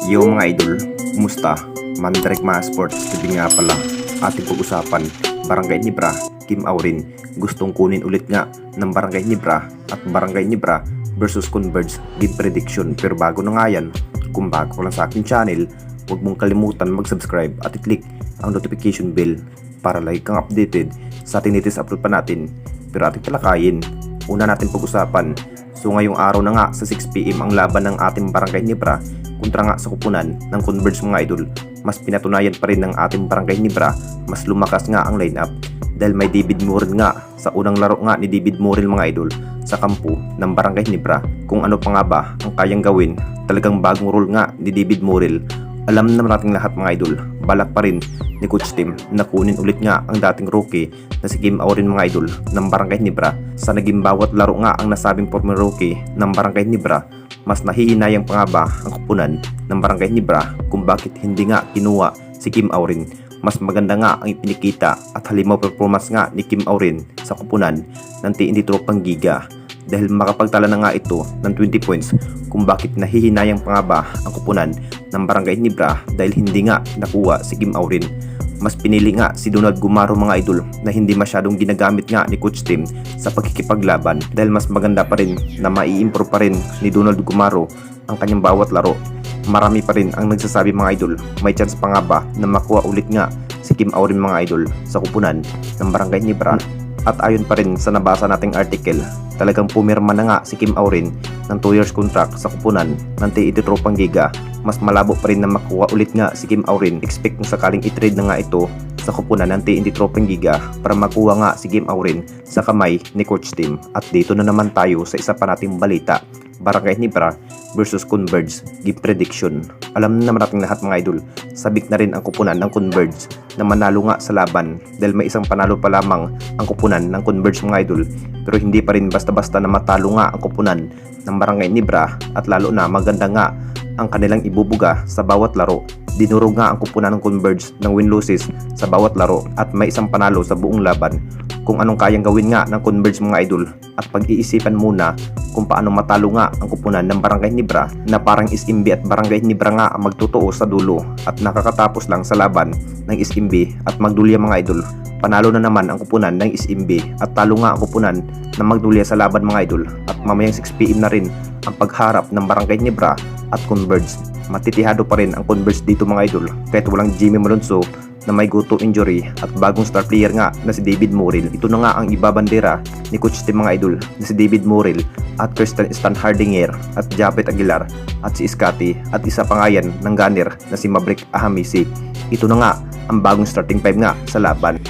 Yo mga idol, kumusta? Mandirect mga sports, gabi nga pala. Ating pag-usapan, Barangay Nibra, Kim Aurin. Gustong kunin ulit nga ng Barangay Nibra at Barangay Nibra versus Converge game prediction. Pero bago na nga yan, kung bago ka lang sa aking channel, huwag mong kalimutan mag-subscribe at i-click ang notification bell para lagi kang updated sa ating latest upload pa natin. Pero ating talakayin, una natin pag-usapan. So ngayong araw na nga sa 6pm ang laban ng ating Barangay Nibra kontra nga sa kupunan ng Converge mga idol. Mas pinatunayan pa rin ng ating Barangay Nibra, mas lumakas nga ang lineup dahil may David Morel nga sa unang laro nga ni David Morel mga idol sa kampo ng Barangay Nibra. Kung ano pa nga ba ang kayang gawin, talagang bagong role nga ni David Morel. Alam naman nating lahat mga idol, balak pa rin ni Coach Tim na kunin ulit nga ang dating rookie na si Kim Aurin mga idol ng Barangay Nibra. Sa naging bawat laro nga ang nasabing former rookie ng Barangay Nibra, mas nahihinayang pa nga ba ang kupunan ng Barangay Nibra kung bakit hindi nga kinuha si Kim Aurin. Mas maganda nga ang ipinikita at halimaw performance nga ni Kim Aurin sa kupunan ng TNT Tropang Giga dahil makapagtala na nga ito ng 20 points kung bakit nahihinayang pa nga ba ang kupunan ng Barangay Nibra dahil hindi nga nakuha si Kim Aurin. Mas pinili nga si Donald Gumaro mga idol na hindi masyadong ginagamit nga ni Coach Tim sa pagkikipaglaban dahil mas maganda pa rin na mai-improve pa rin ni Donald Gumaro ang kanyang bawat laro. Marami pa rin ang nagsasabi mga idol, may chance pa nga ba na makuha ulit nga si Kim Aurin mga idol sa kupunan ng Barangay Nibra. At ayon pa rin sa nabasa nating article, talagang pumirma na nga si Kim Aurin ng 2 years contract sa kupunan ng TNT Tropang Giga. Mas malabo pa rin na makuha ulit nga si Kim Aurin. Expect kung sakaling i-trade na nga ito sa kupunan ng TNT Tropang Giga para makuha nga si Kim Aurin sa kamay ni Coach Tim. At dito na naman tayo sa isa pa nating balita, Barangay Nibra versus Converge game prediction. Alam na naman natin lahat mga idol, sabik na rin ang kupunan ng Converge na manalo nga sa laban dahil may isang panalo pa lamang ang kupunan ng Converge mga idol. Pero hindi pa rin basta-basta na matalo nga ang kupunan ng Barangay Nibra at lalo na maganda nga ang kanilang ibubuga sa bawat laro. Dinurog nga ang kupunan ng Converge ng win-losses sa bawat laro at may isang panalo sa buong laban. Kung anong kayang gawin nga ng Converge mga idol at pag-iisipan muna kung paano matalo nga ang kupunan ng Barangay Nibra na parang SMB at Barangay Nibra nga ang magtotoo sa dulo at nakakatapos lang sa laban ng SMB at Magdulya mga idol. Panalo na naman ang kupunan ng SMB at talo nga ang kupunan ng Magdulya sa laban mga idol at mamayang 6pm na rin ang pagharap ng Barangay Nibra at Converge. Matitihado pa rin ang Converge dito mga idol kahit walang Jimmy Malonzo na may goto injury at bagong star player nga na si David Morel. Ito na nga ang ibabandera ni Coach Tim mga idol na si David Morel at Kirsten Stan Hardinger at Japet Aguilar at si Scotty at isa pa nga yan ng gunner na si Maverick Ahamisi. Ito na nga ang bagong starting five nga sa laban.